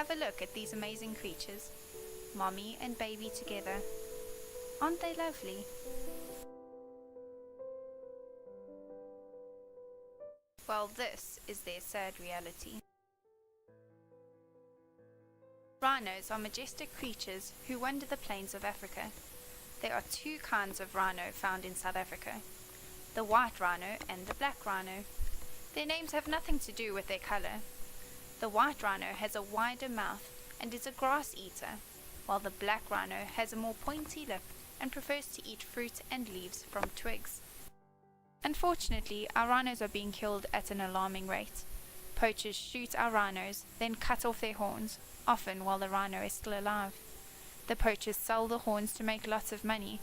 Have a look at these amazing creatures, mommy and baby together. Aren't they lovely? Well, this is their sad reality. Rhinos are majestic creatures who wander the plains of Africa. There are two kinds of rhino found in South Africa, the white rhino and the black rhino. Their names have nothing to do with their color. The white rhino has a wider mouth and is a grass eater, while the black rhino has a more pointy lip and prefers to eat fruit and leaves from twigs. Unfortunately, our rhinos are being killed at an alarming rate. Poachers shoot our rhinos, then cut off their horns, often while the rhino is still alive. The poachers sell the horns to make lots of money.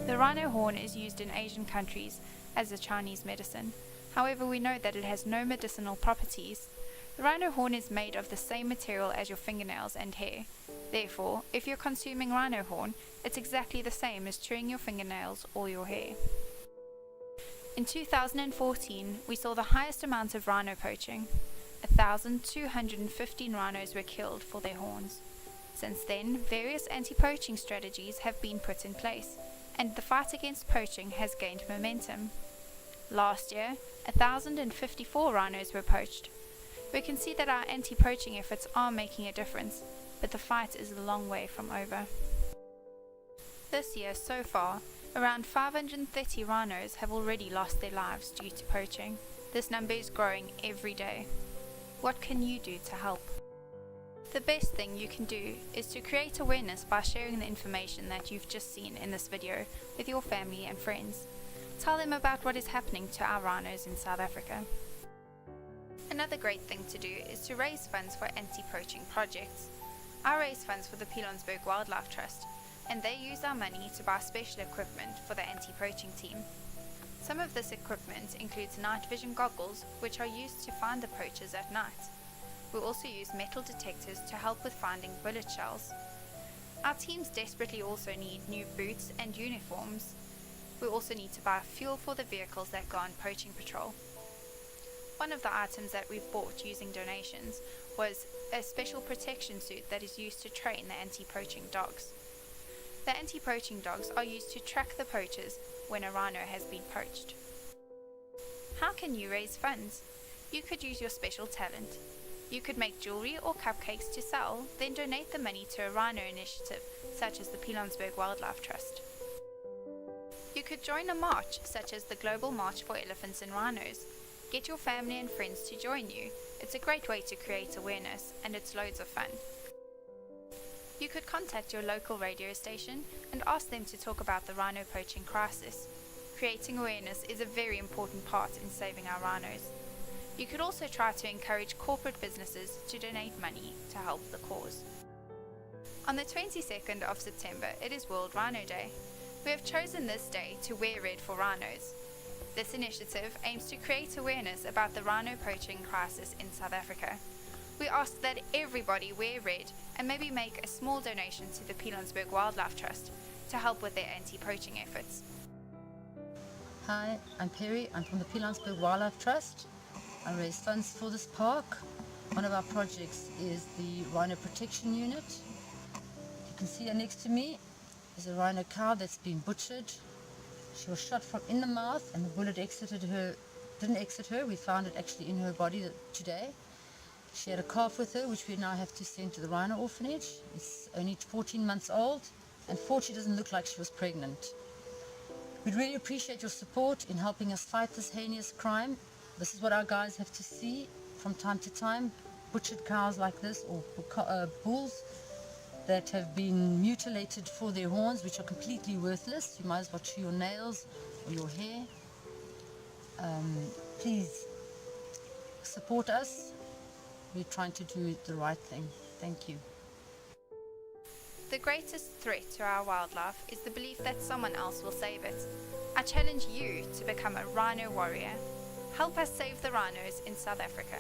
The rhino horn is used in Asian countries as a Chinese medicine. However, we know that it has no medicinal properties. The rhino horn is made of the same material as your fingernails and hair. Therefore, if you're consuming rhino horn, it's exactly the same as chewing your fingernails or your hair. In 2014, we saw the highest amount of rhino poaching. 1,215 rhinos were killed for their horns. Since then, various anti-poaching strategies have been put in place, and the fight against poaching has gained momentum. Last year, 1,054 rhinos were poached. We can see that our anti-poaching efforts are making a difference, but the fight is a long way from over. This year so far, around 530 rhinos have already lost their lives due to poaching. This number is growing every day. What can you do to help? The best thing you can do is to create awareness by sharing the information that you've just seen in this video with your family and friends. Tell them about what is happening to our rhinos in South Africa. Another great thing to do is to raise funds for anti-poaching projects. I raise funds for the Pilanesberg Wildlife Trust, and they use our money to buy special equipment for the anti-poaching team. Some of this equipment includes night vision goggles, which are used to find the poachers at night. We also use metal detectors to help with finding bullet shells. Our teams desperately also need new boots and uniforms. We also need to buy fuel for the vehicles that go on poaching patrol. One of the items that we've bought using donations was a special protection suit that is used to train the anti-poaching dogs. The anti-poaching dogs are used to track the poachers when a rhino has been poached. How can you raise funds? You could use your special talent. You could make jewelry or cupcakes to sell, then donate the money to a rhino initiative such as the Pilanesberg Wildlife Trust. You could join a march such as the Global March for Elephants and Rhinos. Get your family and friends to join you. It's a great way to create awareness, and it's loads of fun. You could contact your local radio station and ask them to talk about the rhino poaching crisis. Creating awareness is a very important part in saving our rhinos. You could also try to encourage corporate businesses to donate money to help the cause. On the 22nd of September, it is World Rhino Day. We have chosen this day to wear red for rhinos. This initiative aims to create awareness about the rhino poaching crisis in South Africa. We ask that everybody wear red and maybe make a small donation to the Pilanesberg Wildlife Trust to help with their anti-poaching efforts. Hi, I'm Perry. I'm from the Pilanesberg Wildlife Trust. I raise funds for this park. One of our projects is the Rhino Protection Unit. You can see next to me is a rhino cow that's been butchered. She was shot from in the mouth and the bullet didn't exit her. We found it actually in her body today. She had a calf with her, which we now have to send to the rhino orphanage. It's only 14 months old, and she doesn't look like she was pregnant. We'd really appreciate your support in helping us fight this heinous crime. This is what our guys have to see from time to time. Butchered cows like this, or bulls that have been mutilated for their horns, which are completely worthless. You might as well chew your nails or your hair. Please support us. We're trying to do the right thing. Thank you. The greatest threat to our wildlife is the belief that someone else will save it. I challenge you to become a rhino warrior. Help us save the rhinos in South Africa.